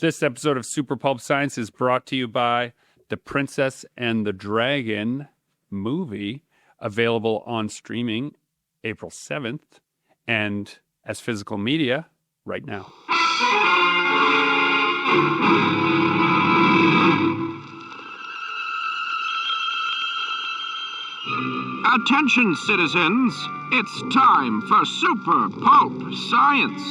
This episode of Super Pulp Science is brought to you by The Princess and the Dragon movie, available on streaming April 7th and as physical media right now. Attention, citizens. It's time for Super Pulp Science.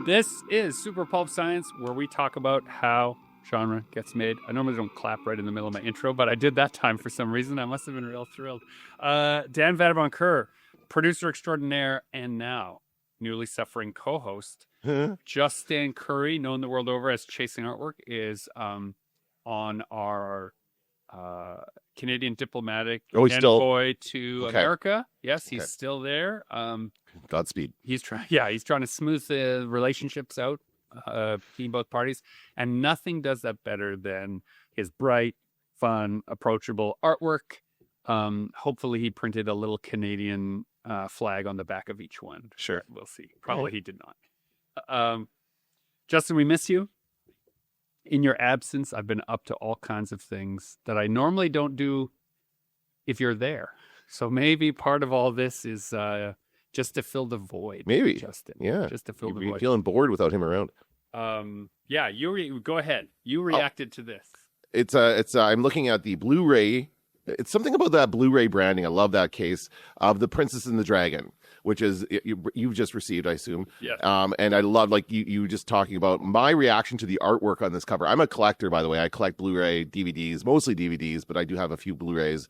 This is Super Pulp Science, where we talk about how genre gets made. I normally don't clap right in the middle of my intro, but I did that time for some reason. I must have been real thrilled. Dan Vadeboncoeur, producer extraordinaire, and now newly suffering co-host. Justin Curry, known the world over as Chasing Artwork, is on our Canadian diplomatic envoy to America. Yes, he's still there. Godspeed. He's trying to smooth the relationships out between both parties, and nothing does that better than his bright, fun, approachable artwork. Hopefully, he printed a little Canadian flag on the back of each one. Sure, we'll see. Probably he did not. Justin, we miss you. In your absence, I've been up to all kinds of things that I normally don't do if you're there. So maybe part of all this is just to fill the void. Maybe, Justin. Yeah, just to fill the void. Feeling bored without him around. Yeah, go ahead. You reacted to this. It's I'm looking at the Blu-ray. It's something about that Blu-ray branding. I love that case of The Princess and the Dragon, which is you've just received, I assume. Yes. And I love, like, you just talking about my reaction to the artwork on this cover. I'm a collector, by the way. I collect Blu-ray DVDs, mostly DVDs, but I do have a few Blu-rays.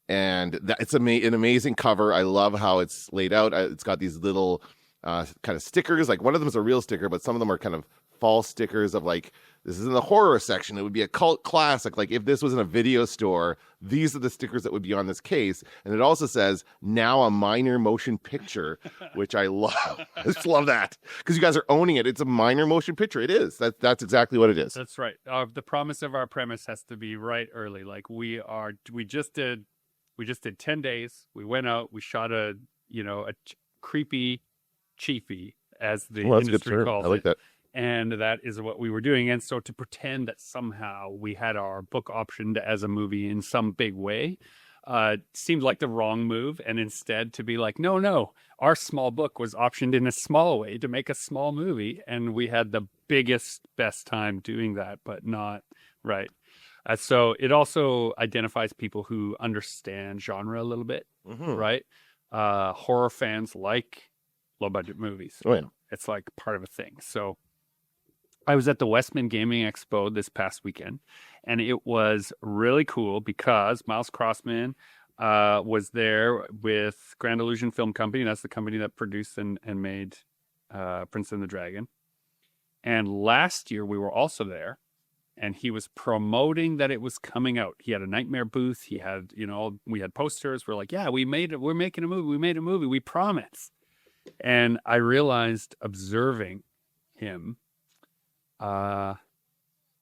And it's an amazing cover. I love how it's laid out. It's got these little kind of stickers. Like, one of them is a real sticker, but some of them are kind of false stickers of, like, this is in the horror section. It would be a cult classic. Like, if this was in a video store, these are the stickers that would be on this case. And it also says, now a minor motion picture, which I love. I just love that. Because you guys are owning it. It's a minor motion picture. It is. That's exactly what it is. That's right. The promise of our premise has to be right early. Like, we just did 10 days. We went out, we shot a creepy chiefy, as the industry calls it. I like that. And that is what we were doing. And so to pretend that somehow we had our book optioned as a movie in some big way seemed like the wrong move. And instead to be like, no, our small book was optioned in a small way to make a small movie. And we had the best time doing that, but not right. So it also identifies people who understand genre a little bit, right? Horror fans like low-budget movies. Oh, yeah. It's like part of a thing. So I was at the Westman Gaming Expo this past weekend, and it was really cool because Miles Crossman was there with Grand Illusion Film Company. That's the company that produced and made Prince and the Dragon. And last year we were also there, and he was promoting that it was coming out. He had a Nightmare booth. He had, we had posters. We're like, yeah, we're making a movie. We made a movie. We promise. And I realized, observing him, I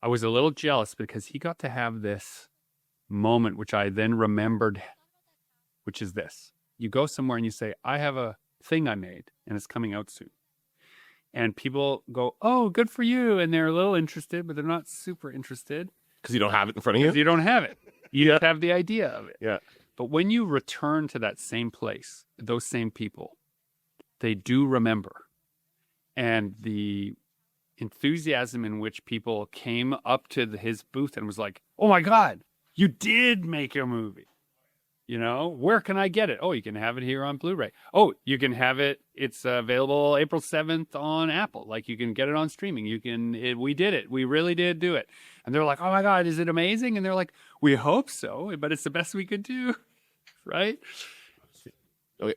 was a little jealous because he got to have this moment, which I then remembered, which is this. You go somewhere and you say, I have a thing I made and it's coming out soon. And people go, oh, good for you. And they're a little interested, but they're not super interested. Because you don't have it in front of you? Because you don't have it. You just have the idea of it. Yeah. But when you return to that same place, those same people, they do remember. And the enthusiasm in which people came up to his booth and was like, oh my God, you did make a movie. Where can I get it? Oh, you can have it here on Blu-ray. Oh, you can have it. It's available April 7th on Apple. Like, you can get it on streaming. We did it. We really did do it. And they're like, oh my God, is it amazing? And they're like, we hope so, but it's the best we could do. Right? Okay.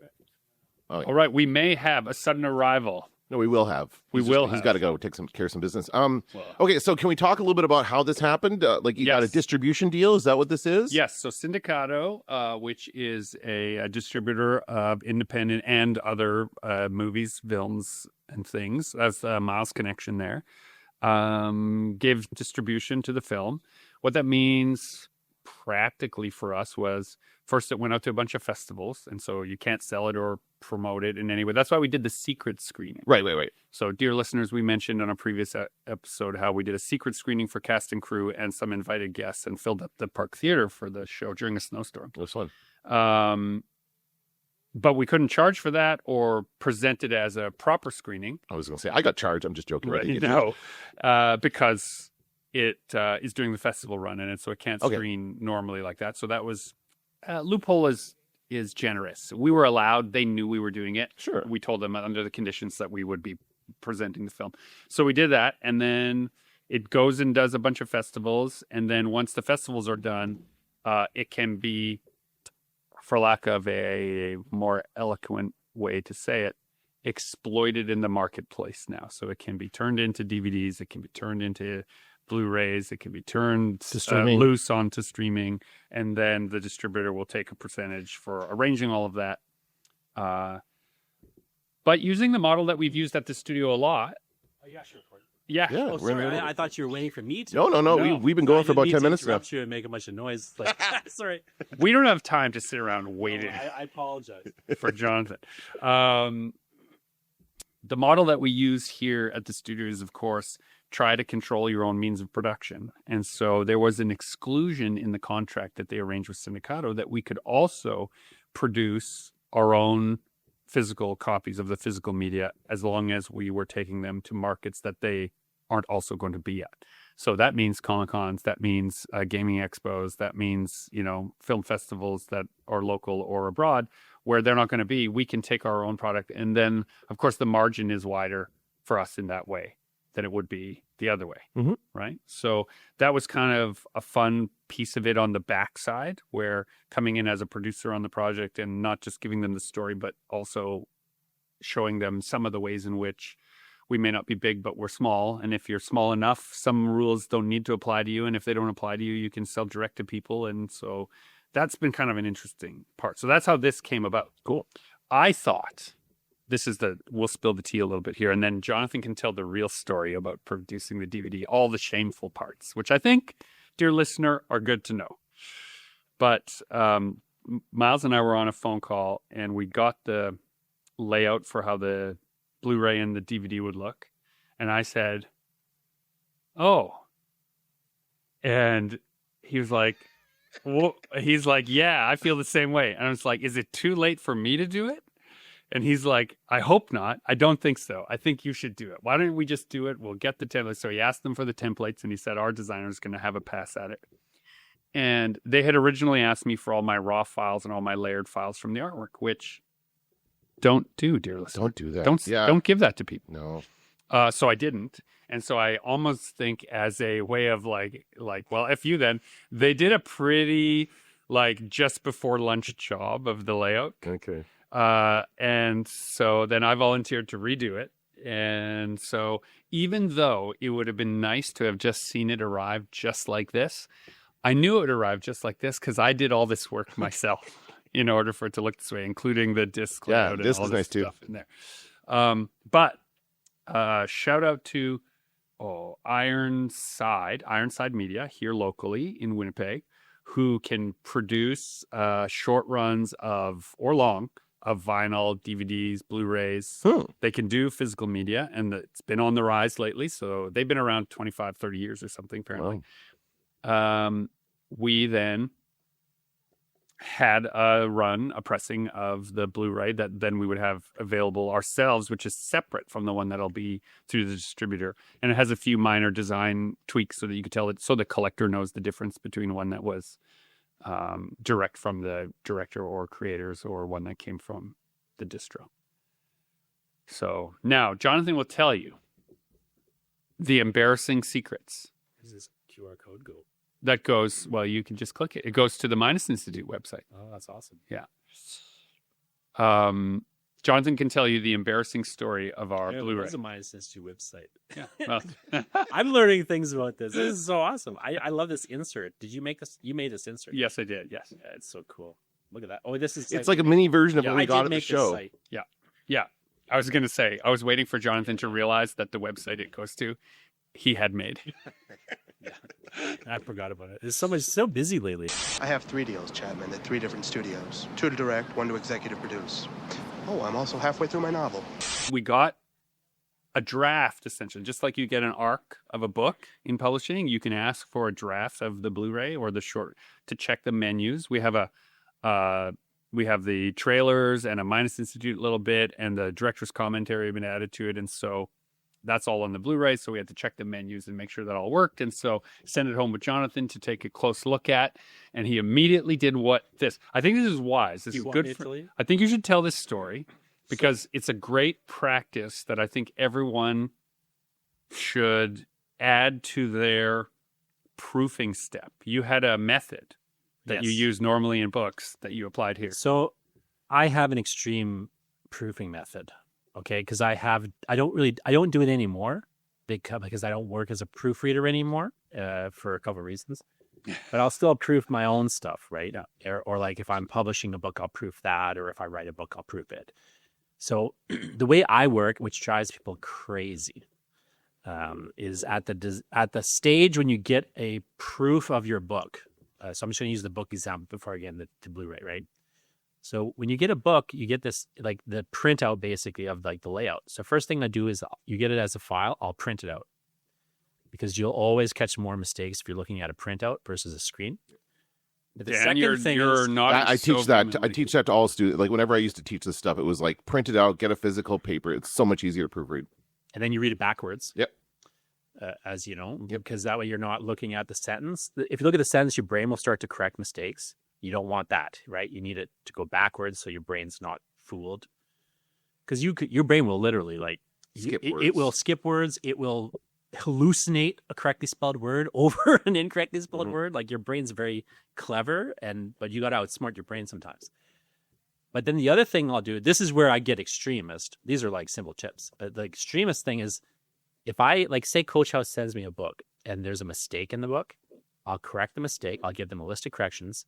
All right. We may have a sudden arrival. No, we will have. He's got to go take care of some business. Okay, so can we talk a little bit about how this happened? You got a distribution deal? Is that what this is? Yes. So Sindicato, which is a distributor of independent and other movies, films, and things, that's a Miles connection there, gave distribution to the film. What that means practically for us was first it went out to a bunch of festivals, and so you can't sell it or promote it in any way. That's why we did the secret screening. Right. So, dear listeners, we mentioned on a previous episode how we did a secret screening for cast and crew and some invited guests and filled up the Park Theater for the show during a snowstorm. It was fun. But we couldn't charge for that or present it as a proper screening. I was going to say, I got charged. I'm just joking. Right. Because it is doing the festival run in it, so it can't screen normally like that. So that was loophole is generous. We were allowed. They knew we were doing it. Sure. We told them under the conditions that we would be presenting the film. So we did that, and then it goes and does a bunch of festivals, and then once the festivals are done, it can be, for lack of a more eloquent way to say it, exploited in the marketplace now. So it can be turned into DVDs, it can be turned into Blu-rays, it can be turned loose onto streaming, and then the distributor will take a percentage for arranging all of that. But using the model that we've used at the studio a lot. Oh, yeah, sure. Yeah. Oh, sorry. I thought you were waiting for me to. No. We've been going for about 10 minutes now. You and make a bunch of noise. Like, sorry. We don't have time to sit around waiting. I apologize for Jonathan. The model that we use here at the studio is, of course, try to control your own means of production. And so there was an exclusion in the contract that they arranged with Syndicato that we could also produce our own physical copies of the physical media as long as we were taking them to markets that they aren't also going to be at. So that means Comic-Cons, that means gaming expos, that means, film festivals that are local or abroad where they're not going to be. We can take our own product. And then, of course, the margin is wider for us in that way than it would be the other way, right? So that was kind of a fun piece of it on the backside, where coming in as a producer on the project and not just giving them the story, but also showing them some of the ways in which we may not be big, but we're small. And if you're small enough, some rules don't need to apply to you. And if they don't apply to you, you can sell direct to people. And so that's been kind of an interesting part. So that's how this came about. Cool. I thought... we'll spill the tea a little bit here, and then Jonathan can tell the real story about producing the DVD, all the shameful parts, which I think, dear listener, are good to know. But Miles and I were on a phone call, and we got the layout for how the Blu-ray and the DVD would look. And I said, oh. And he was like, well, yeah, I feel the same way. And I was like, is it too late for me to do it? And he's like, I hope not. I don't think so. I think you should do it. Why don't we just do it? We'll get the templates. So he asked them for the templates, and he said our designer is going to have a pass at it. And they had originally asked me for all my raw files and all my layered files from the artwork, which don't do, dear listener. Don't do that. Don't give that to people. No. So I didn't. And so I almost think as a way of like, well, if you then, they did a pretty just before lunch job of the layout. Okay. And so then I volunteered to redo it. And so even though it would have been nice to have just seen it arrive just like this, I knew it would arrive just like this because I did all this work myself in order for it to look this way, including the disc layout and all this stuff in there. But shout out to Ironside Media here locally in Winnipeg, who can produce short runs of vinyl, DVDs, Blu-rays. They can do physical media, and it's been on the rise lately. So they've been around 25, 30 years or something, apparently. Wow. We then had a pressing of the Blu-ray that then we would have available ourselves, which is separate from the one that'll be through the distributor. And it has a few minor design tweaks so that you could tell it, so the collector knows the difference between one that was direct from the director or creators or one that came from the distro. So now Jonathan will tell you the embarrassing secrets. Does this QR code go? That goes, well, you can just click it. It goes to the Minus Institute website. Oh, that's awesome. Yeah. Jonathan can tell you the embarrassing story of our Blu-ray. There's a Minus Institute website. Yeah. Well, I'm learning things about this. This is so awesome. I love this insert. Did you make this? You made this insert? Yes, I did. Yes. Yeah, it's so cool. Look at that. Oh, this is. It's like a mini version of what we got at the this show. site. Yeah. Yeah. I was going to say, I was waiting for Jonathan to realize that the website it goes to, he had made. I forgot about it. There's so busy lately. I have 3 deals, Chapman, at 3 different studios. 2 to direct, 1 to executive produce. Oh, I'm also halfway through my novel. We got a draft, essentially, just like you get an arc of a book in publishing. You can ask for a draft of the Blu-ray or the short to check the menus. We have the trailers and a Minus Institute a little bit, and the director's commentary have been added to it, and so that's all on the Blu-ray. So we had to check the menus and make sure that all worked, and so send it home with Jonathan to take a close look at, and he immediately did this. I think this is wise. This is good. I think you should tell this story because it's a great practice that I think everyone should add to their proofing step. You had a method that you use normally in books that you applied here. So I have an extreme proofing method, okay? Because I don't do it anymore because I don't work as a proofreader anymore for a couple of reasons. But I'll still proof my own stuff, right? Or like if I'm publishing a book, I'll proof that, or if I write a book, I'll proof it. So the way I work, which drives people crazy, is at the stage when you get a proof of your book. So I'm just going to use the book example before I get into Blu-ray, right? So when you get a book, you get this, like the printout basically of like the layout. So first thing I do is you get it as a file, I'll print it out. Because you'll always catch more mistakes if you're looking at a printout versus a screen. But the second thing is, I teach that to all students. Like whenever I used to teach this stuff, it was like print it out, get a physical paper. It's so much easier to proofread. And then you read it backwards. Yep. As you know, because that way you're not looking at the sentence. If you look at the sentence, your brain will start to correct mistakes. You don't want that, right? You need it to go backwards so your brain's not fooled. Because your brain will literally it will skip words. It will hallucinate a correctly spelled word over an incorrectly spelled word. Like your brain's very clever, but you got to outsmart your brain sometimes. But then the other thing I'll do, this is where I get extremist. These are like simple tips. But the extremist thing is, if I say Coach House sends me a book and there's a mistake in the book, I'll correct the mistake. I'll give them a list of corrections,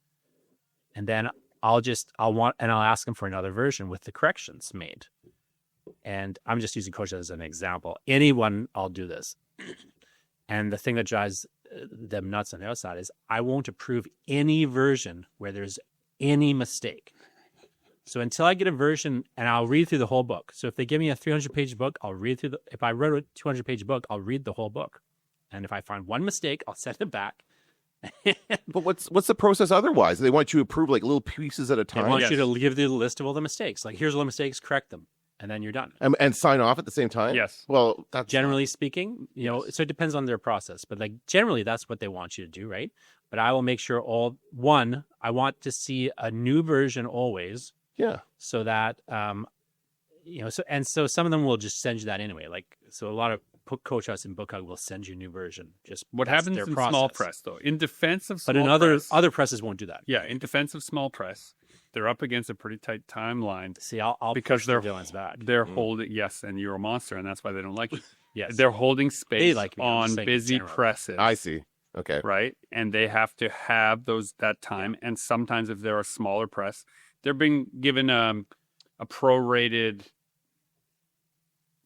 and then I'll ask them for another version with the corrections made. And I'm just using Coach House as an example. Anyone, I'll do this. And the thing that drives them nuts on the outside is I won't approve any version where there's any mistake. So until I get a version, and I'll read through the whole book. So if they give me a 300-page book, I'll read through if I wrote a 200-page book, I'll read the whole book. And if I find one mistake, I'll send it back. But what's the process otherwise? They want you to approve like little pieces at a time. They want you to give the list of all the mistakes. Like, here's all the mistakes, correct them. And then you're done. And sign off at the same time? Yes. Well, that's generally speaking, so it depends on their process. But like generally, that's what they want you to do, right? But I will make sure I want to see a new version always. Yeah. So that, so some of them will just send you that anyway. Like, so a lot of Coach House and Book Hug will send you a new version. Just what happens in small press, though, in defense of small press. But in other presses won't do that. Yeah, in defense of small press, they're up against a pretty tight timeline. See, I'll because they're back. They're holding and you're a monster, and that's why they don't like you. Yes, they're holding space like on busy presses. I see. Okay, right, and they have to have that time. Yeah. And sometimes, if they're a smaller press, they're being given a prorated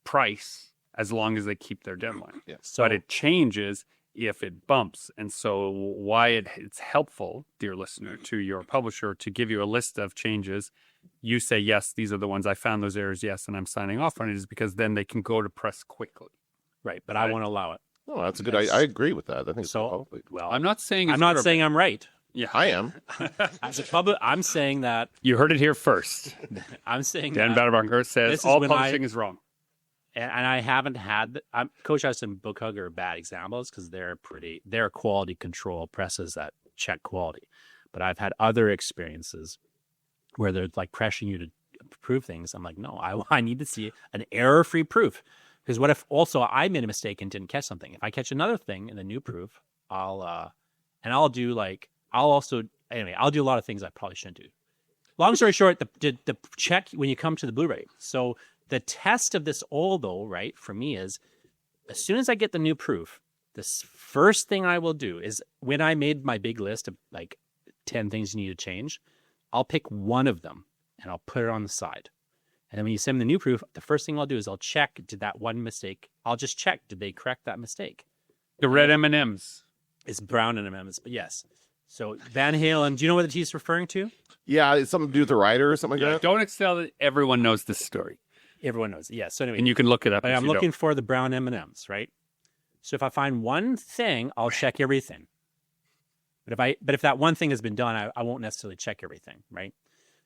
price as long as they keep their deadline. Yeah. But it changes if it bumps. And so why it's helpful, dear listener, to your publisher to give you a list of changes. You say, yes, these are the ones I found those errors, yes, and I'm signing off on it, is because then they can go to press quickly. Right, but I won't allow it. Oh, that's a good idea. I agree with that. I think so. Well, I'm not saying I'm right. Yeah, I am. As a public, I'm saying that you heard it here first. I'm saying Dan Vadeboncoeur says all publishing is wrong. And I haven't had Coach House and Book Hug are bad examples because they're quality control presses that check quality. But I've had other experiences where they're like pressuring you to prove things. I'm like, no, I need to see an error-free proof. Because what if also I made a mistake and didn't catch something? If I catch another thing in the new proof, I'll do a lot of things I probably shouldn't do. Long story short, the check when you come to the Blu-ray. So the test of this all, though, right, for me is as soon as I get the new proof, this first thing I will do is when I made my big list of like 10 things you need to change, I'll pick one of them and I'll put it on the side. And then when you send me the new proof, the first thing I'll do is I'll check, did that one mistake, I'll just check, did they correct that mistake? The red M&Ms. It's brown M&Ms, but yes. So Van Halen, do you know what he's referring to? Yeah, it's something to do with the rider or something like that. Don't excel that everyone knows this story. Everyone knows it. Yeah. So anyway, And you can look it up. but if I'm you looking don't. for the brown M&Ms, right? So if I find one thing, I'll check everything. But if that one thing has been done, I won't necessarily check everything, right?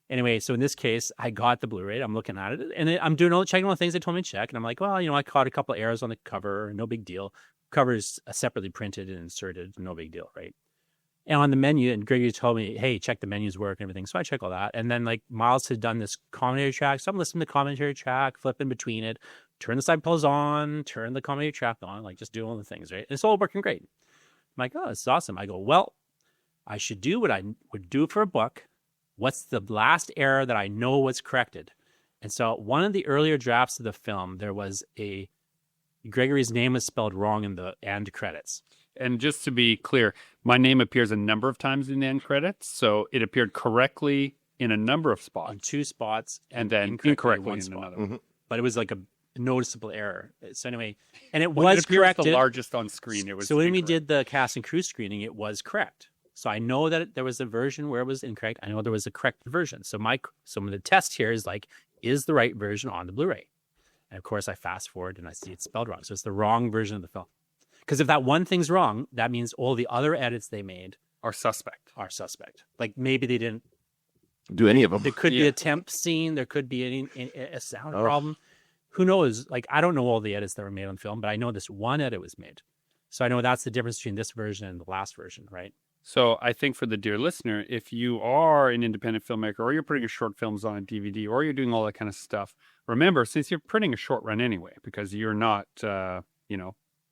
Anyway, so in this case, I got the Blu-ray. I'm looking at it, and I'm checking all the things they told me to check. And I'm like, well, I caught a couple of errors on the cover, no big deal. Cover is separately printed and inserted, no big deal, right? And on the menu, and Gregory told me, hey, check the menus work and everything. So I check all that. And then like Miles had done this commentary track. So I'm listening to the commentary track, flipping between it, turn the subtitles on, turn the commentary track on, like just doing all the things, right? And it's all working great. I'm like, oh, this is awesome. I go, well, I should do what I would do for a book. What's the last error that I know was corrected? And so one of the earlier drafts of the film, there was Gregory's name was spelled wrong in the end credits. And just to be clear, my name appears a number of times in the end credits. So it appeared correctly in a number of spots. On 2 spots. And then incorrectly incorrectly one in spot. another. Mm-hmm. But it was like a noticeable error. So anyway, and it When was it appears corrected. the largest on screen. It was So when we incorrect. did the cast and crew screening, it was correct. So I know that there was a version where it was incorrect. I know there was a correct version. So the test here is like, is the right version on the Blu-ray? And of course, I fast forward and I see it's spelled wrong. So it's the wrong version of the film. Because if that one thing's wrong, that means all the other edits they made are suspect. are suspect. Like maybe they didn't. Do any of them? There could be Yeah. a temp scene. There could be a sound problem. Who knows? Like I don't know all the edits that were made on film, but I know this one edit was made. So I know that's the difference between this version and the last version, right? So I think for the dear listener, if you are an independent filmmaker or you're putting your short films on a DVD or you're doing all that kind of stuff, remember, since you're printing a short run anyway, because you're not,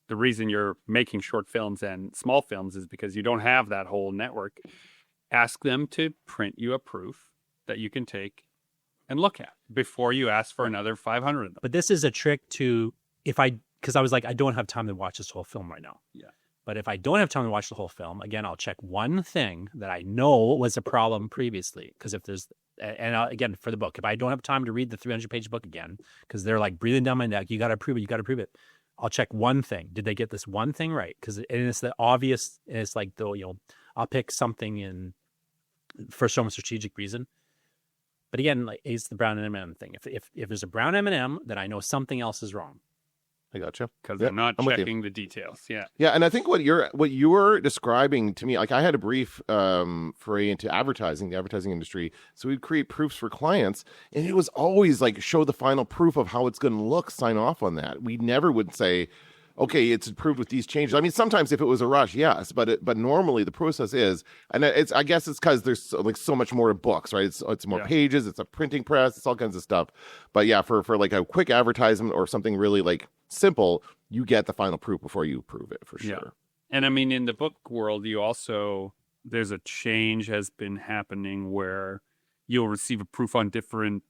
the reason you're making short films and small films is because you don't have that whole network. Ask them to print you a proof that you can take and look at before you ask for another 500 of them. But this is a trick to because I was like, I don't have time to watch this whole film right now. Yeah. But if I don't have time to watch the whole film, again, I'll check one thing that I know was a problem previously. Because if there's, again, for the book, if I don't have time to read the 300-page book again, because they're like breathing down my neck, you got to prove it, you got to prove it. I'll check one thing. Did they get this one thing right? Because it's the obvious, and it's like, I'll pick something for some strategic reason. But again, like it's the brown M&M thing. If there's a brown M&M, then I know something else is wrong. I gotcha. Because Yeah, they're not I'm with you. checking the details. Yeah. Yeah, and I think what you were describing to me, like I had a brief foray into advertising, the advertising industry. So we'd create proofs for clients, and it was always like show the final proof of how it's going to look, sign off on that. We never would say, okay, it's approved with these changes. I mean, sometimes if it was a rush, yes, but normally the process is, and I guess it's because there's so much more to books, right? It's more pages, it's a printing press, it's all kinds of stuff. But yeah, for like a quick advertisement or something really like simple, you get the final proof before you approve it for sure. Yeah. And I mean, in the book world, there's a change has been happening where you'll receive a proof on different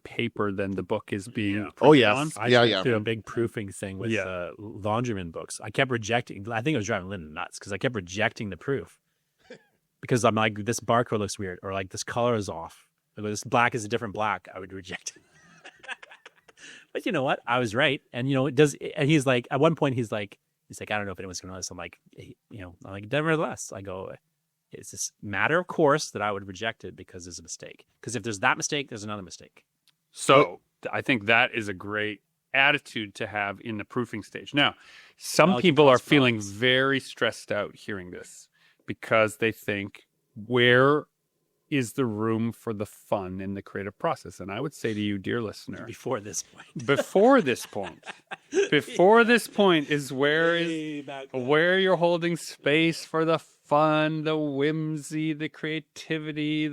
paper than the book is being Oh, printed yes. on. I Yeah, went through a big proofing thing with Yeah. Laundryman books. I kept rejecting. I think it was driving Lyndon nuts because I kept rejecting the proof because I'm like, this barcode looks weird, or like this color is off. Like, this black is a different black. I would reject it. But you know what? I was right, and it does. And he's like, at one point, he's like, I don't know if anyone's going to notice. I'm like, I'm like, nevertheless, I go, it's this matter of course that I would reject it because there's a mistake. Because if there's that mistake, there's another mistake. So I think that is a great attitude to have in the proofing stage. Now, some people are feeling very stressed out hearing this because they think, where is the room for the fun in the creative process? And I would say to you, dear listener, Before this point. before this point is where you're holding space for the fun, the whimsy, the creativity,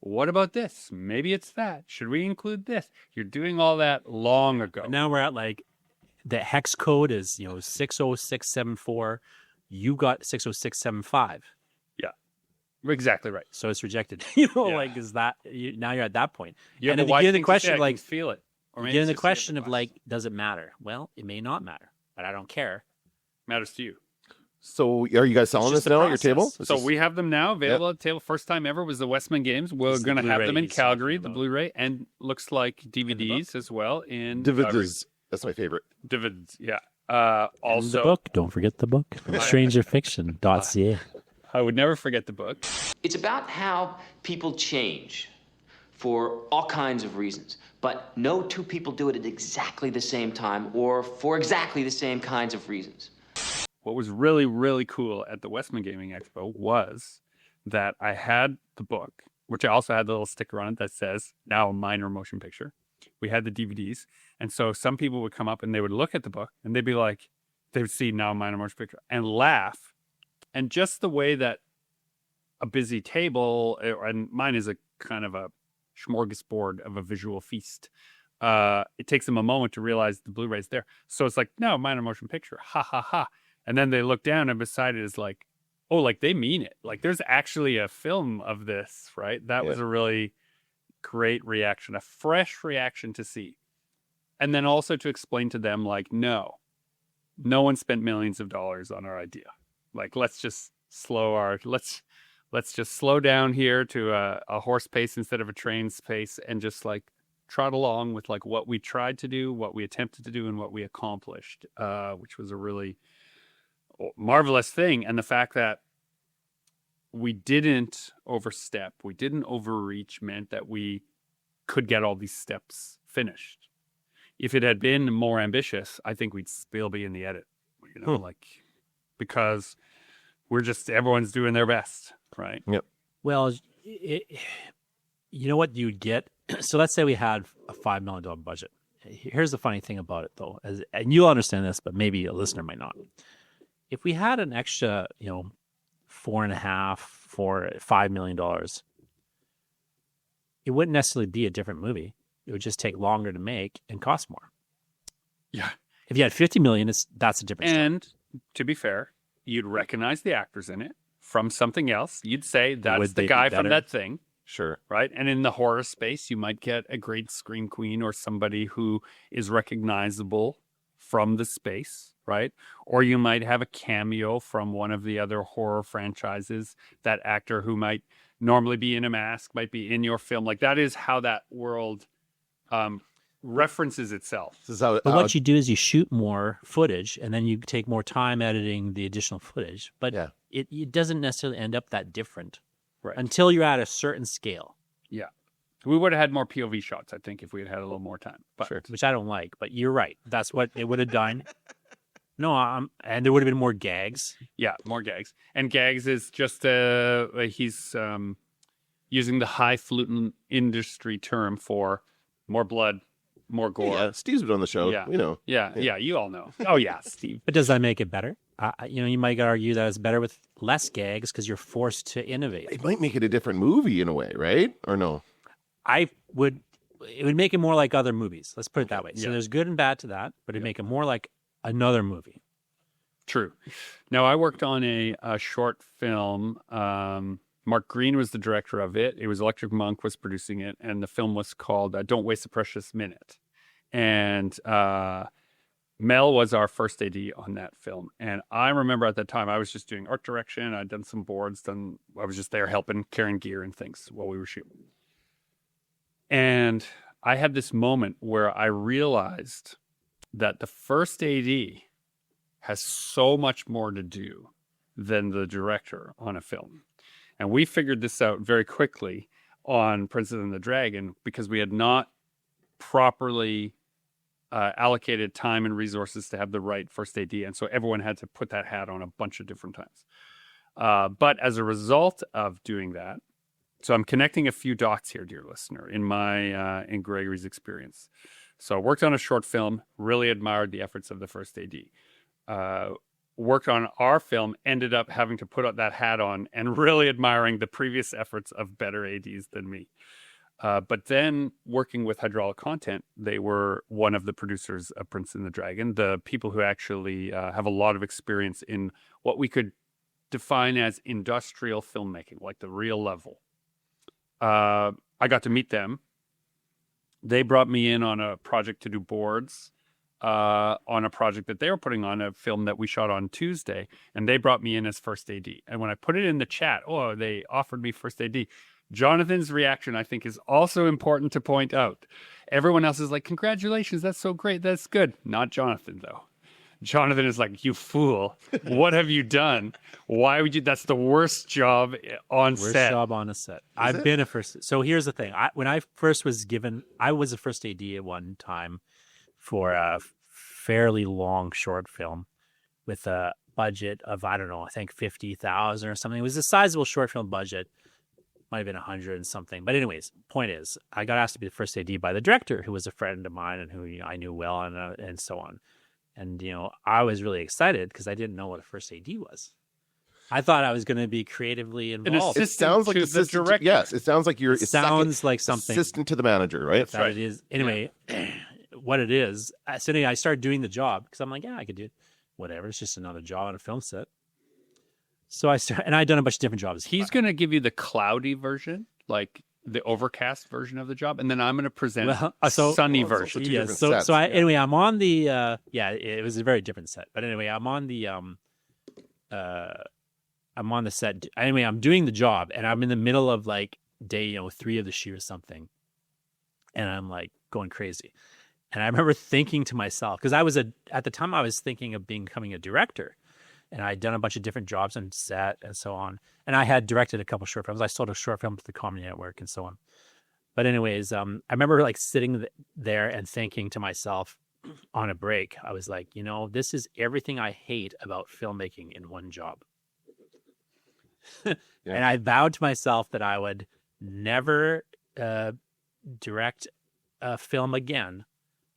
what about this? Maybe it's that. Should we include this? You're doing all that long ago. Now we're at like the hex code is 60674. You got 60675. Exactly right. So it's rejected. Yeah. Like is that now you're at that point. Yeah, and but then why you get the can't you say, question "I can like feel it," or maybe getting it's the just question of other like, does it matter? Well, it may not matter, but I don't care. matters to you. So are you guys selling just this the now at your table? process. So we have them now available at the table. First time ever was the Westman Games. We're This is the going to have Blu-ray them in he's talking Calgary, the about. Blu-ray, and looks like DVDs as well in Dividends. That's my favorite. Dividends. Yeah. And Also, the book. Don't forget the book. Strangerfiction.ca. I would never forget the book. It's about how people change for all kinds of reasons, but no two people do it at exactly the same time or for exactly the same kinds of reasons. What was really, really cool at the Westman Gaming Expo was that I had the book, which I also had the little sticker on it that says now a minor motion picture. We had the DVDs. And so some people would come up and they would look at the book and they'd be like, they would see now a minor motion picture and laugh. And just the way that a busy table, and mine is a kind of a smorgasbord of a visual feast. It takes them a moment to realize the Blu-ray's there. So it's like, no, minor motion picture. Ha, ha, ha. And then they look down and beside it is like, oh, like they mean it. Like there's actually a film of this, right? That was a really great reaction, a fresh reaction to see. And then also to explain to them, like, no one spent millions of dollars on our idea. Like, let's just slow down here to a horse pace instead of a train pace and just like trot along with like what we tried to do, what we attempted to do, and what we accomplished, which was a really marvelous thing. And the fact that we didn't overstep, we didn't overreach meant that we could get all these steps finished. If it had been more ambitious, I think we'd still be in the edit, like, because everyone's doing their best, right? Yep. Well, you know what you'd get? So let's say we had a $5 million budget. Here's the funny thing about it, though, and you'll understand this, but maybe a listener might not. If we had an extra, $5 million, it wouldn't necessarily be a different movie. It would just take longer to make and cost more. Yeah. If you had 50 million, that's a different story. And to be fair, you'd recognize the actors in it from something else. You'd say that's the guy from that thing. Sure. Right. And in the horror space, you might get a great scream queen or somebody who is recognizable from the space. Right. Or you might have a cameo from one of the other horror franchises. That actor who might normally be in a mask might be in your film. Like that is how that world references itself. This is how, but what you do is you shoot more footage and then you take more time editing the additional footage. But it doesn't necessarily end up that different until you're at a certain scale. Yeah. We would have had more POV shots, I think, if we had had a little more time. But, which I don't like, but you're right. That's what it would have done. No, and there would have been more gags. Yeah, more gags. And gags is just, he's using the highfalutin industry term for more blood, more gore. Yeah, Steve's been on the show. Yeah. We know. Yeah, you all know. Oh, yeah, Steve. But does that make it better? You might argue that it's better with less gags because you're forced to innovate. It might make it a different movie in a way, right? Or no? It would make it more like other movies. Let's put it that way. So there's good and bad to that, but it'd make it more like another movie. True. Now, I worked on a short film. Mark Green was the director of it. It was Electric Monk was producing it, and the film was called Don't Waste a Precious Minute. And Mel was our first AD on that film. And I remember at that time, I was just doing art direction. I'd done some boards. I was just there helping, carrying gear and things while we were shooting. And I had this moment where I realized that the first AD has so much more to do than the director on a film. And we figured this out very quickly on Princess and the Dragon because we had not properly allocated time and resources to have the right first AD. And so everyone had to put that hat on a bunch of different times. But as a result of doing that, so I'm connecting a few dots here, dear listener, in Gregory's experience. So I worked on a short film, really admired the efforts of the first AD. Worked on our film, ended up having to put that hat on and really admiring the previous efforts of better ADs than me. But then working with Hydraulic Content, they were one of the producers of Prince and the Dragon, the people who actually have a lot of experience in what we could define as industrial filmmaking, like the real level. I got to meet them. They brought me in on a project to do boards. On a project that they were putting on, a film that we shot on Tuesday, and they brought me in as first AD. And when I put it in the chat, they offered me first AD. Jonathan's reaction, I think, is also important to point out. Everyone else is like, congratulations, that's so great, that's good. Not Jonathan, though. Jonathan is like, you fool. What have you done? Why would you? That's the worst job on Worst set. job on a set. I've been a first. So here's the thing. When I first was given, I was a first AD at one time for a fairly long short film with a budget of, I don't know, I think 50,000 or something. It was a sizable short film budget. Might have been 100 and something. But anyways, point is, I got asked to be the first AD by the director, who was a friend of mine and who I knew well, and so on. And, I was really excited because I didn't know what a first AD was. I thought I was going to be creatively involved. It sounds like to the assistant. director. Yes, it sounds like you're It sounds like something. assistant to the manager, right? That it is. Anyway, what it is, so anyway, I started doing the job because I'm like, yeah, I could do it. Whatever. It's just another job on a film set. So and I'd done a bunch of different jobs. He's going to give you the cloudy version, like the overcast version of the job, and then I'm going to present sunny version. two Yeah. different So sets, anyway, I'm on the it was a very different set. But anyway, I'm on the I'm on the set. Anyway, I'm doing the job, and I'm in the middle of like day 3 of the shoot or something, and I'm like going crazy. And I remember thinking to myself, because at the time I was thinking of becoming a director. And I'd done a bunch of different jobs on set and so on. And I had directed a couple short films. I sold a short film to the Comedy Network and so on. But anyways, I remember like sitting there and thinking to myself on a break, I was like, this is everything I hate about filmmaking in one job. And I vowed to myself that I would never direct a film again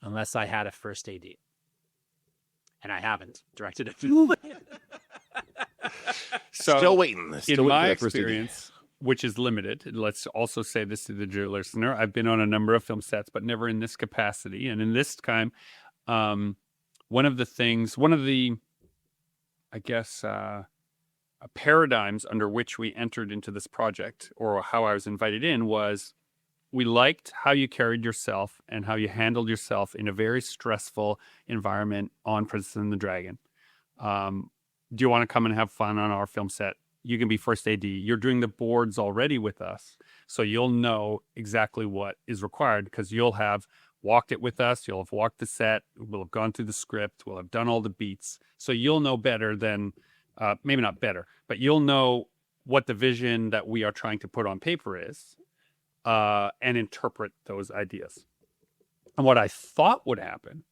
unless I had a first AD. And I haven't directed a film. So, Still waiting. in my experience, which is limited, let's also say this to the listener, I've been on a number of film sets, but never in this capacity. And in this time, one of the, I guess, paradigms under which we entered into this project, or how I was invited in, was we liked how you carried yourself and how you handled yourself in a very stressful environment on Princess and the Dragon. Do you want to come and have fun on our film set? You can be first AD. You're doing the boards already with us, so you'll know exactly what is required because you'll have walked it with us. You'll have walked the set. We'll have gone through the script. We'll have done all the beats. So you'll know better than, maybe not better, but you'll know what the vision that we are trying to put on paper is. And interpret those ideas. And what I thought would happen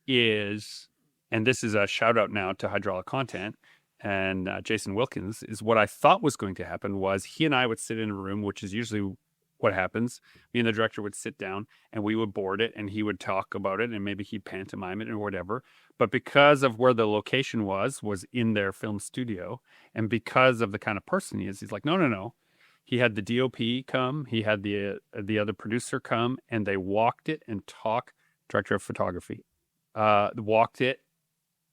is, and this is a shout out now to Hydraulic Content and Jason Wilkins, is what I thought was going to happen was he and I would sit in a room, which is usually what happens. Me and the director would sit down and we would board it and he would talk about it and maybe he'd pantomime it or whatever. But because of where the location was in their film studio, and because of the kind of person he is, he's like, no. He had the DOP come, he had the other producer come, and they walked it and talked, director of photography, walked it,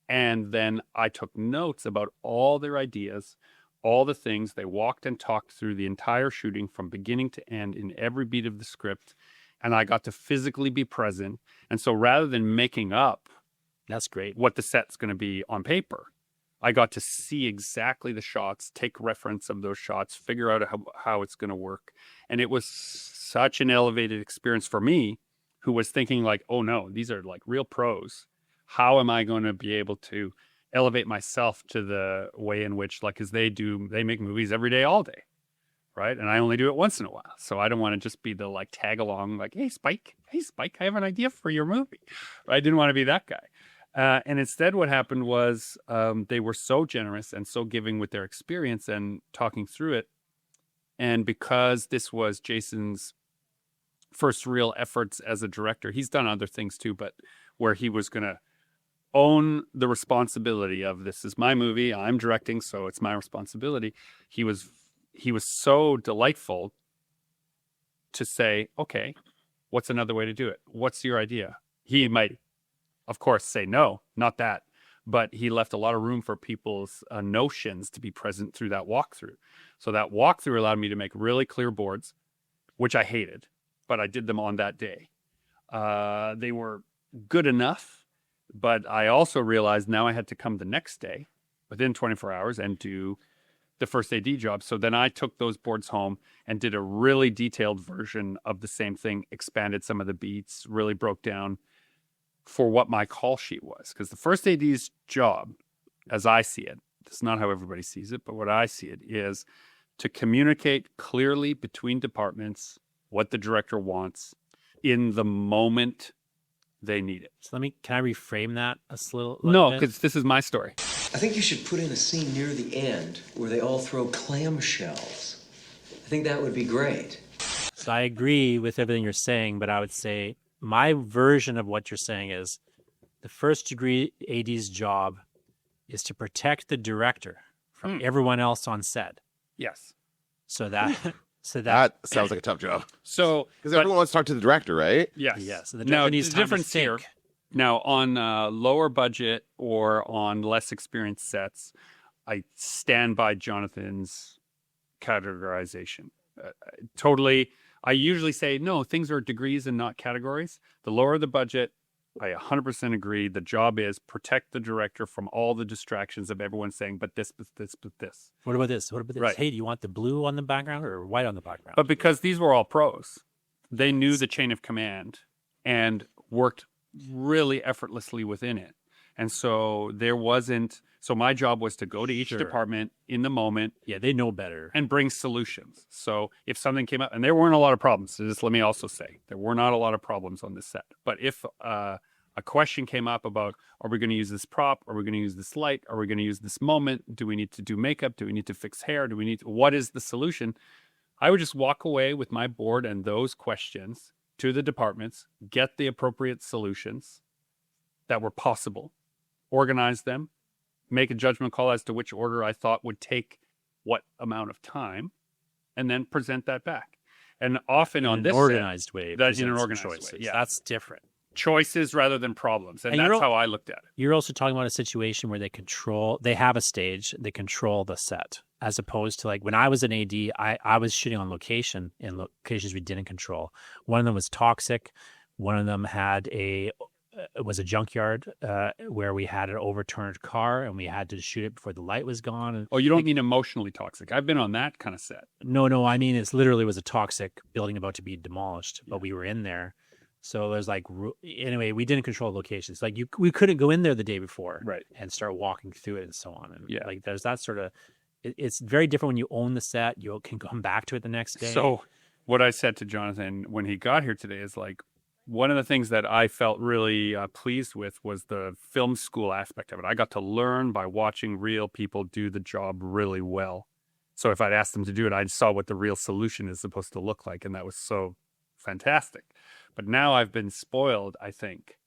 and then I took notes about all their ideas, all the things. They walked and talked through the entire shooting from beginning to end in every beat of the script, and I got to physically be present. And so rather than making up That's great. what the set's going to be on paper, I got to see exactly the shots, take reference of those shots, figure out how it's going to work. And it was such an elevated experience for me, who was thinking like, oh no, these are like real pros. How am I going to be able to elevate myself to the way in which, like, as they make movies every day, all day, right? And I only do it once in a while. So I don't want to just be the like tag along, like, hey, Spike, I have an idea for your movie. I didn't want to be that guy. And instead what happened was they were so generous and so giving with their experience and talking through it. And because this was Jason's first real efforts as a director, he's done other things too, but where he was going to own the responsibility of, this is my movie, I'm directing, so it's my responsibility. He was so delightful to say, okay, what's another way to do it? What's your idea? He might, of course, say no, not that. But he left a lot of room for people's notions to be present through that walkthrough. So that walkthrough allowed me to make really clear boards, which I hated, but I did them on that day. They were good enough, but I also realized now I had to come the next day within 24 hours and do the first AD job. So then I took those boards home and did a really detailed version of the same thing, expanded some of the beats, really broke down for what my call sheet was. Because the first AD's job, as I see it, it's not how everybody sees it, but what I see it is to communicate clearly between departments what the director wants in the moment they need it. So can I reframe that little No, bit? because this is my story. I think you should put in a scene near the end where they all throw clamshells. I think that would be great. So I agree with everything you're saying, but I would say my version of what you're saying is the first degree AD's job is to protect the director from everyone else on set. Yes. So that That sounds like a tough job. So, Because everyone wants to talk to the director, right? yes. yes, so the Now, director needs the time to difference here. think. Now, on lower budget or on less experienced sets, I stand by Jonathan's categorization. Totally. I usually say, no, things are degrees and not categories. The lower the budget, I 100% agree. The job is protect the director from all the distractions of everyone saying, but this, but this, but this. What about this? What about this? Right. Hey, do you want the blue on the background or white on the background? But because these were all pros, they knew the chain of command and worked really effortlessly within it. And so there wasn't, so my job was to go to each Sure. department in the moment Yeah, they know better. and bring solutions. So if something came up, and there weren't a lot of problems, so just let me also say, there were not a lot of problems on this set. But if a question came up about, are we going to use this prop? Are we going to use this light? Are we going to use this moment? Do we need to do makeup? Do we need to fix hair? Do we need to, what is the solution? I would just walk away with my board and those questions to the departments, get the appropriate solutions that were possible, organize them, make a judgment call as to which order I thought would take what amount of time, and then present that back. And often on in this an organized way. that in an present some organized way, choices. yeah. That's different. choices rather than problems. And And you're that's al- how I looked at it. You're also talking about a situation where they have a stage, they control the set, as opposed to like when I was an AD, I was shooting on location in locations we didn't control. One of them was toxic. One of them was a junkyard where we had an overturned car and we had to shoot it before the light was gone. And Oh, you don't mean emotionally toxic. I've been on that kind of set. no, I mean it's literally was a toxic building about to be demolished, but we were in there. So there's like anyway, we didn't control locations. Like we couldn't go in there the day before, Right. and start walking through it and so on. And Yeah. like there's that sort of. It's very different when you own the set. You can come back to it the next day. So what I said to Jonathan when he got here today is like, one of the things that I felt really pleased with was the film school aspect of it. I got to learn by watching real people do the job really well. So if I'd asked them to do it, I saw what the real solution is supposed to look like. And that was so fantastic. But now I've been spoiled, I think.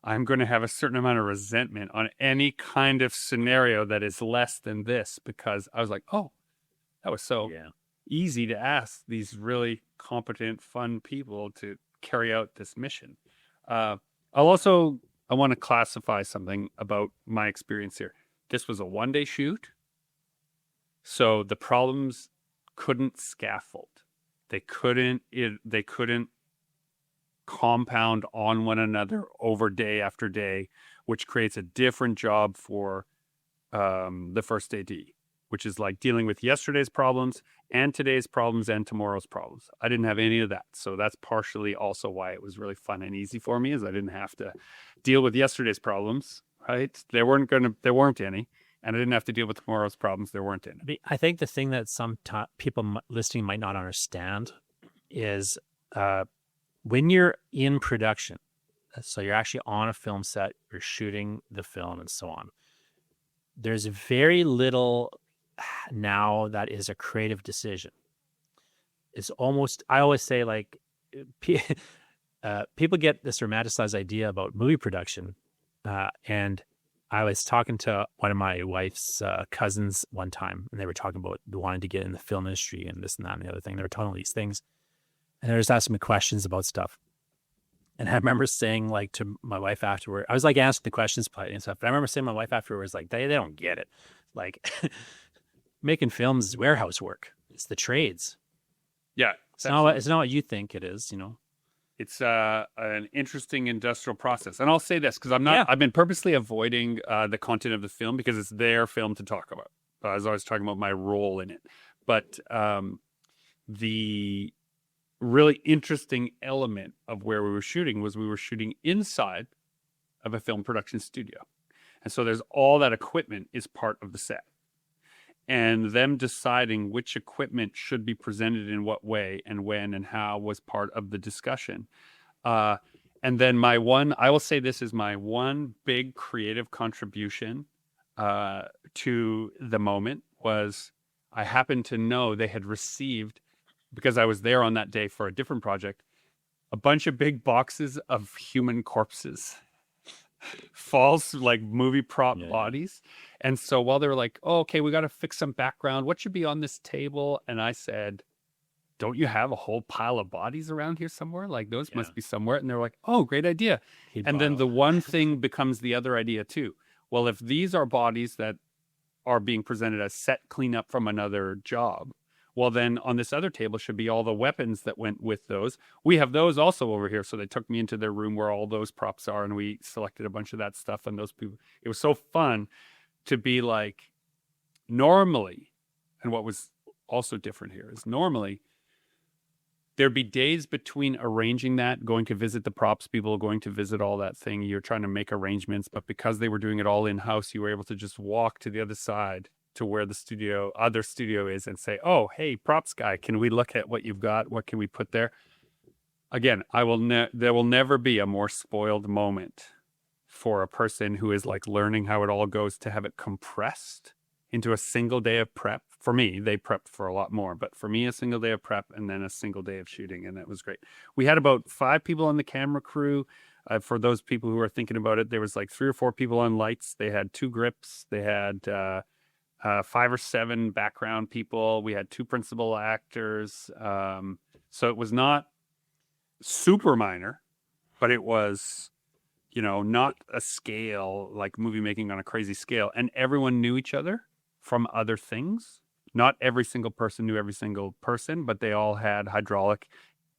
I'm going to have a certain amount of resentment on any kind of scenario that is less than this, because I was like, oh, that was so yeah. easy to ask these really competent, fun people to carry out this mission. I want to classify something about my experience here. This was a one-day shoot, so the problems couldn't scaffold. They couldn't compound on one another over day after day, which creates a different job for the first AD, which is like dealing with yesterday's problems and today's problems and tomorrow's problems. I didn't have any of that. So that's partially also why it was really fun and easy for me, is I didn't have to deal with yesterday's problems, right? There weren't any. And I didn't have to deal with tomorrow's problems. There weren't any. I think the thing that some people listening might not understand is when you're in production, so you're actually on a film set, you're shooting the film and so on, there's very little now that is a creative decision. It's almost, I always say, like, people get this romanticized idea about movie production. And I was talking to one of my wife's cousins one time, and they were talking about wanting to get in the film industry and this and that and the other thing. They were talking all these things. And they were just asking me questions about stuff. And I remember saying, like, to my wife afterward, I was like asking the questions politely and stuff, but I remember saying to my wife afterwards, like, they don't get it. Like, making films is warehouse work. It's the trades. Yeah. It's not what you think it is, It's an interesting industrial process. And I'll say this, because I've been purposely avoiding the content of the film because it's their film to talk about. I was always talking about my role in it. But the really interesting element of where we were shooting was we were shooting inside of a film production studio. And so there's all that equipment is part of the set. And them deciding which equipment should be presented in what way and when and how was part of the discussion. And then I will say this is my one big creative contribution to the moment was I happened to know they had received, because I was there on that day for a different project, a bunch of big boxes of human corpses, false like movie prop bodies. And so while they were like, oh, okay, we got to fix some background. What should be on this table? And I said, don't you have a whole pile of bodies around here somewhere? Like those must be somewhere. And they're like, oh, great idea. And then the one thing becomes the other idea too. Well, if these are bodies that are being presented as set cleanup from another job, well, then on this other table should be all the weapons that went with those. We have those also over here. So they took me into their room where all those props are, and we selected a bunch of that stuff. And those people, it was so fun to be like, normally, and what was also different here is normally there'd be days between arranging that, going to visit the props people, going to visit all that thing. You're trying to make arrangements, but because they were doing it all in-house, you were able to just walk to the other side to where the other studio is and say, oh, hey, props guy, can we look at what you've got? What can we put there? Again, there will never be a more spoiled moment for a person who is like learning how it all goes to have it compressed into a single day of prep. For me, they prepped for a lot more, but for me, a single day of prep and then a single day of shooting. And that was great. We had about 5 people on the camera crew. For those people who are thinking about it, there was like 3 or 4 people on lights. They had 2 grips. They had 5 or 7 background people. We had 2 principal actors. So it was not super minor, but it was, not a scale like movie making on a crazy scale. And everyone knew each other from other things. Not every single person knew every single person, but they all had Hydraulic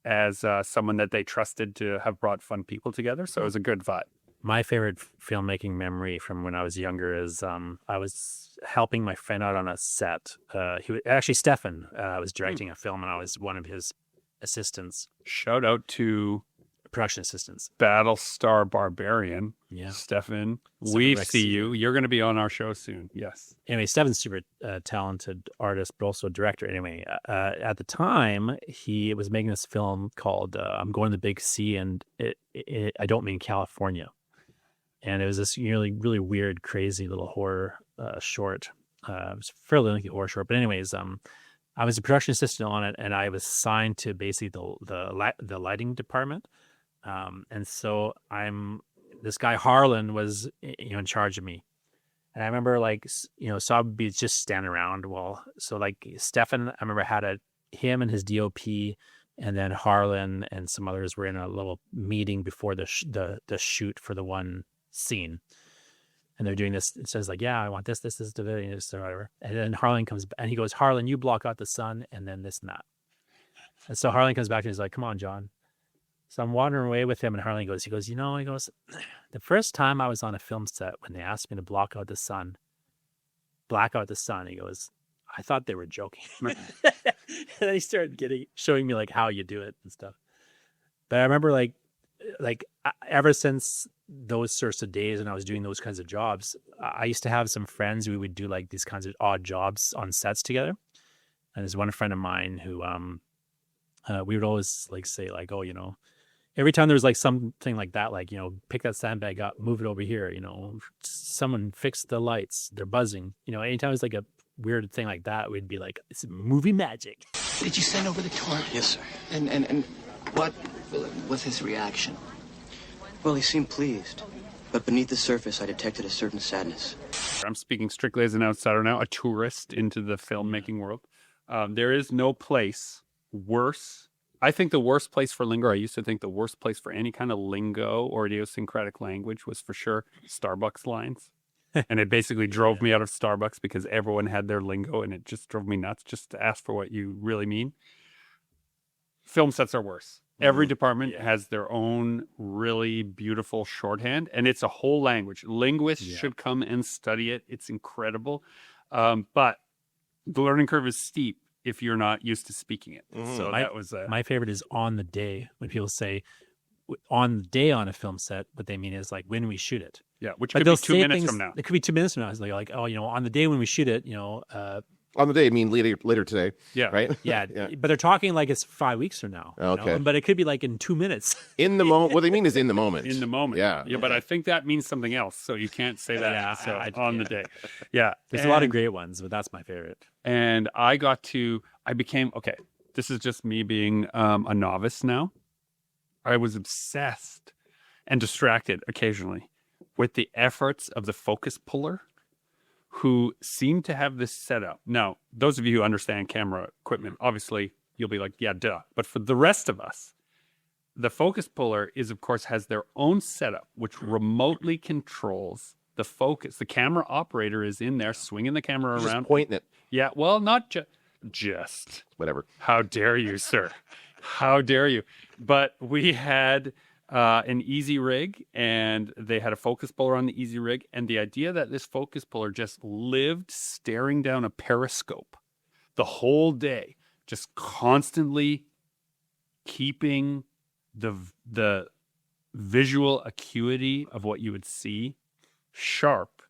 as someone that they trusted to have brought fun people together. So it was a good vibe. My favorite filmmaking memory from when I was younger is I was helping my friend out on a set. Stefan was directing a film, and I was one of his assistants. Shout out to production assistants. Battlestar Barbarian. Yeah. Stefan, we see you. You're going to be on our show soon. Yes. Anyway, Stefan's super talented artist, but also director. Anyway, at the time, he was making this film called I'm Going to the Big C, and I don't mean California. And it was this really, really weird, crazy little horror short. It was fairly lengthy horror short. But anyways, I was a production assistant on it, and I was assigned to basically the lighting department. And so this guy Harlan was in charge of me. And I remember so I'd be just standing around. So Stefan, I remember had him and his DOP, and then Harlan and some others were in a little meeting before the shoot for the one scene. And they're doing this. It says yeah, I want this, or whatever. And then Harlan comes and he goes, Harlan, you block out the sun and then this and that. And so Harlan comes back and he's like, come on, John. So I'm wandering away with him, and Harlan goes, the first time I was on a film set when they asked me to black out the sun, he goes, I thought they were joking. And then he started showing me how you do it and stuff. But I remember ever since those sorts of days when I was doing those kinds of jobs, I used to have some friends. We would do these kinds of odd jobs on sets together. And there's one friend of mine who we would always say oh, every time there was something like that, pick that sandbag up, move it over here, someone fix the lights, they're buzzing. Anytime it was a weird thing like that, we'd be like, it's movie magic. Did you send over the tour? Yes, sir. And what was his reaction? Well, he seemed pleased. But beneath the surface, I detected a certain sadness. I'm speaking strictly as an outsider now, a tourist into the filmmaking world. There is no place worse. I think the worst place for lingo, I used to think the worst place for any kind of lingo or idiosyncratic language was for sure Starbucks lines. And it basically drove me out of Starbucks because everyone had their lingo, and it just drove me nuts just to ask for what you really mean. Film sets are worse. Every department has their own really beautiful shorthand, and it's a whole language. Linguists should come and study it. It's incredible. But the learning curve is steep if you're not used to speaking it. So that was my favorite is on the day when people say, on the day on a film set, what they mean is like when we shoot it. Yeah, which But could they'll be 2 say minutes things, from now. It could be 2 minutes from now. It's like, oh, on the day when we shoot it, On the day, I mean later today. Yeah. Right? yeah, Yeah. but they're talking like it's 5 weeks from now. Okay. But it could be like in 2 minutes. In the moment. What they mean is in the moment. In the moment. Yeah. Yeah, but I think that means something else. So you can't say that Yeah, so I- on the yeah. day. Yeah. There's a lot of And- great ones, but that's my favorite. And I became, okay, this is just me being a novice now. I was obsessed and distracted occasionally with the efforts of the focus puller who seemed to have this set up. Now, those of you who understand camera equipment, obviously you'll be like, yeah, duh. But for the rest of us, the focus puller of course, has their own setup, which remotely controls the focus. The camera operator is in there swinging the camera Just around. pointing it. Yeah, well, not just. Whatever. How dare you, sir? How dare you? But we had an easy rig, and they had a focus puller on the easy rig. And the idea that this focus puller just lived staring down a periscope the whole day, just constantly keeping the visual acuity of what you would see sharp,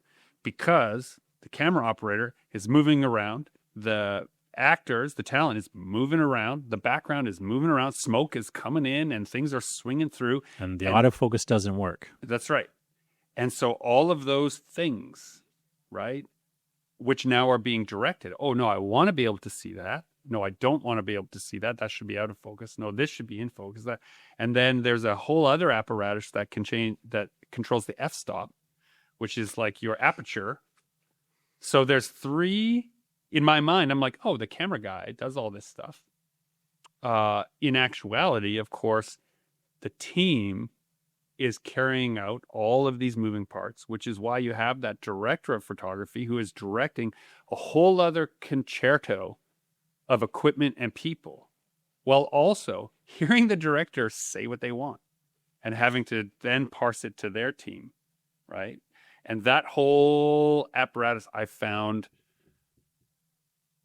because the camera operator is moving around, the actors, the talent is moving around, the background is moving around, smoke is coming in, and things are swinging through. And the autofocus doesn't work. That's right. And so all of those things, right, which now are being directed. Oh, no, I want to be able to see that. No, I don't want to be able to see that. That should be out of focus. No, this should be in focus. That, and then there's a whole other apparatus that controls the f-stop, which is like your aperture. So there's three in my mind. I'm like, oh, the camera guy does all this stuff. In actuality, of course, the team is carrying out all of these moving parts, which is why you have that director of photography who is directing a whole other concerto of equipment and people, while also hearing the director say what they want and having to then parse it to their team, right? And that whole apparatus I found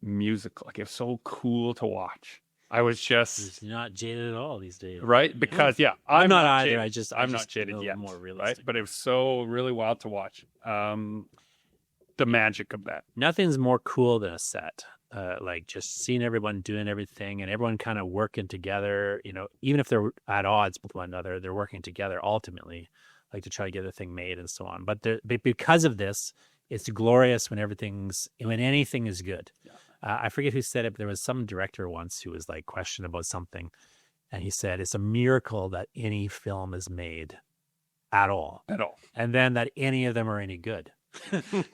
musical. Like, it was so cool to watch. I was just You're not jaded at all these days. right because I'm not either. jaded. I'm not just jaded a little yet, more right? realistic. But it was so really wild to watch. The magic of that. Nothing's more cool than a set. Like just seeing everyone doing everything and everyone kind of working together, even if they're at odds with one another, they're working together ultimately, like to try to get the thing made and so on. But because of this, it's glorious when anything is good. Yeah. I forget who said it, but there was some director once who was like questioned about something. And he said, it's a miracle that any film is made at all. At all. And then that any of them are any good.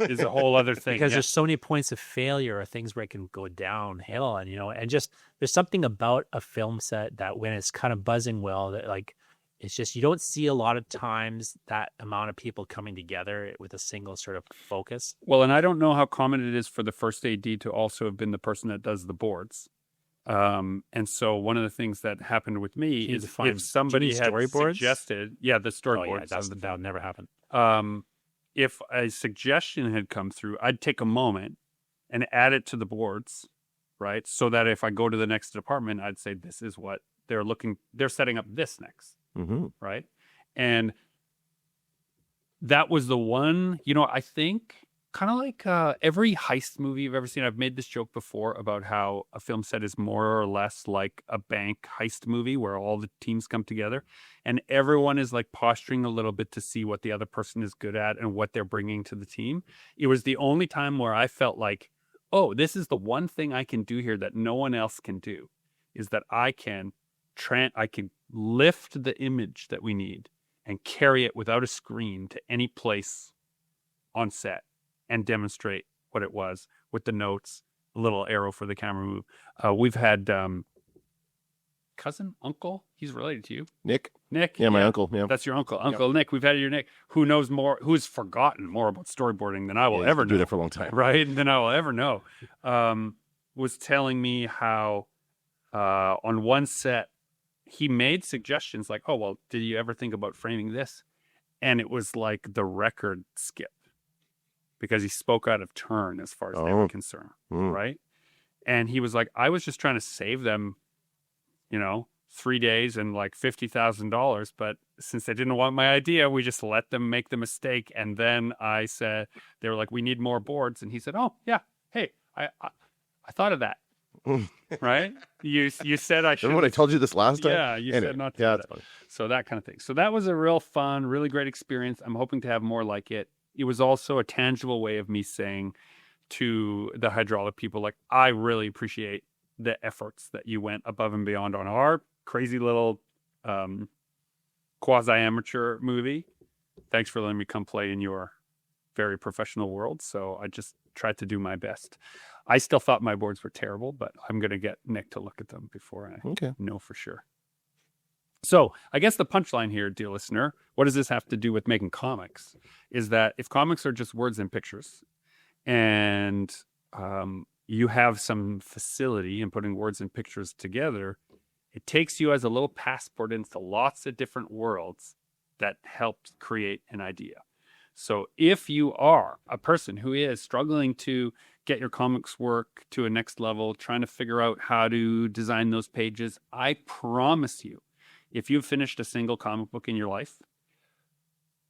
Is a whole other thing. Because Yeah. there's so many points of failure or things where it can go downhill, and just there's something about a film set that when it's kind of buzzing well, that like it's just you don't see a lot of times that amount of people coming together with a single sort of focus. Well, and I don't know how common it is for the first AD to also have been the person that does the boards. And so one of the things that happened with me Can you is define- if somebody do you had mean storyboards? suggested, the Oh yeah, storyboards. that'll never happen. If a suggestion had come through, I'd take a moment and add it to the boards, right? So that if I go to the next department, I'd say, this is what they're setting up this next, Mm-hmm. right? And that was the one, I think kind of like every heist movie you've ever seen. I've made this joke before about how a film set is more or less like a bank heist movie where all the teams come together and everyone is like posturing a little bit to see what the other person is good at and what they're bringing to the team. It was the only time where I felt like, oh, this is the one thing I can do here that no one else can do, is that I can lift the image that we need and carry it without a screen to any place on set and demonstrate what it was with the notes, a little arrow for the camera move. We've had cousin, uncle, he's related to you. Nick? Nick? Yeah, my uncle. Yeah. That's your uncle. Uncle Nick. We've had your Nick, who knows more, who's forgotten more about storyboarding than I will Yeah, ever he's been doing know. it for a long time. Right? Than I will ever know. Was telling me how on one set, he made suggestions like, oh, well, did you ever think about framing this? And it was like the record skip because he spoke out of turn as far as they were concerned, Mm. right? And he was like, I was just trying to save them, 3 days and like $50,000. But since they didn't want my idea, we just let them make the mistake. And then I said, they were like, we need more boards. And he said, oh, yeah. Hey, I thought of that. Right? You said I should. Remember when I told you this last time? Yeah, you Anyway, said not to. yeah, do that's that. funny. So that kind of thing. So that was a real fun, really great experience. I'm hoping to have more like it. It was also a tangible way of me saying to the hydraulic people, like, I really appreciate the efforts that you went above and beyond on our crazy little quasi-amateur movie. Thanks for letting me come play in your very professional world. So I just tried to do my best. I still thought my boards were terrible, but I'm going to get Nick to look at them before I know for sure. So I guess the punchline here, dear listener, what does this have to do with making comics? Is that if comics are just words and pictures, and you have some facility in putting words and pictures together, it takes you as a little passport into lots of different worlds that helped create an idea. So if you are a person who is struggling to get your comics work to a next level, trying to figure out how to design those pages, I promise you, if you've finished a single comic book in your life,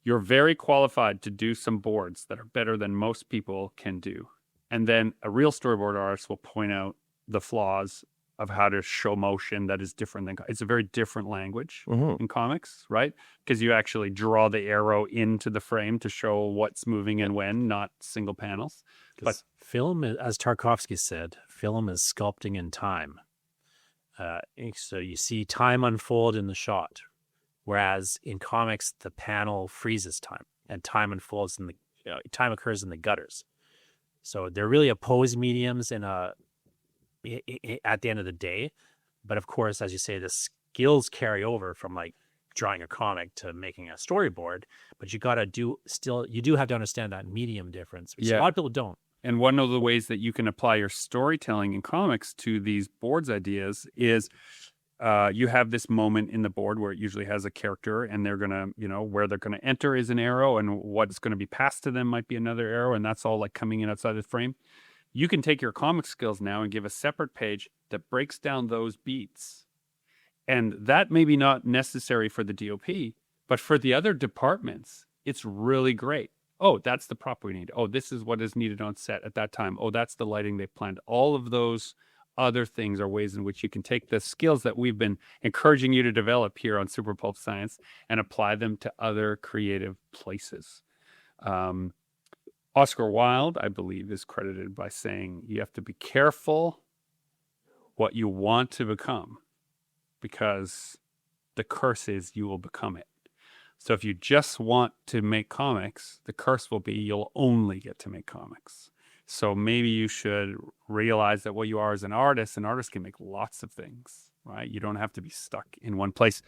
you're very qualified to do some boards that are better than most people can do. And then a real storyboard artist will point out the flaws of how to show motion that is different than, it's a very different language in comics, right? Because you actually draw the arrow into the frame to show what's moving and when, not single panels. But film, as Tarkovsky said, film is sculpting in time. So you see time unfold in the shot, whereas in comics, the panel freezes time and time unfolds time occurs in the gutters. So they're really opposed mediums at the end of the day. But of course, as you say, the skills carry over from like drawing a comic to making a storyboard, but you do have to understand that medium difference, which a lot of people don't. And one of the ways that you can apply your storytelling in comics to these boards ideas is you have this moment in the board where it usually has a character and they're going to, where they're going to enter is an arrow and what's going to be passed to them might be another arrow. And that's all like coming in outside the frame. You can take your comic skills now and give a separate page that breaks down those beats. And that may be not necessary for the DOP, but for the other departments, it's really great. Oh, that's the prop we need. Oh, this is what is needed on set at that time. Oh, that's the lighting they planned. All of those other things are ways in which you can take the skills that we've been encouraging you to develop here on Super Pulp Science and apply them to other creative places. Oscar Wilde, I believe, is credited by saying you have to be careful what you want to become because the curse is you will become it. So if you just want to make comics, the curse will be you'll only get to make comics. So maybe you should realize that what you are as an artist can make lots of things, right? You don't have to be stuck in one place.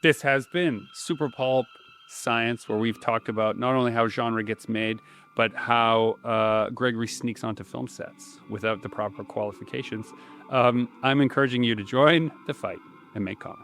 This has been Super Pulp Science, where we've talked about not only how genre gets made, but how Gregory sneaks onto film sets without the proper qualifications. I'm encouraging you to join the fight and make comics.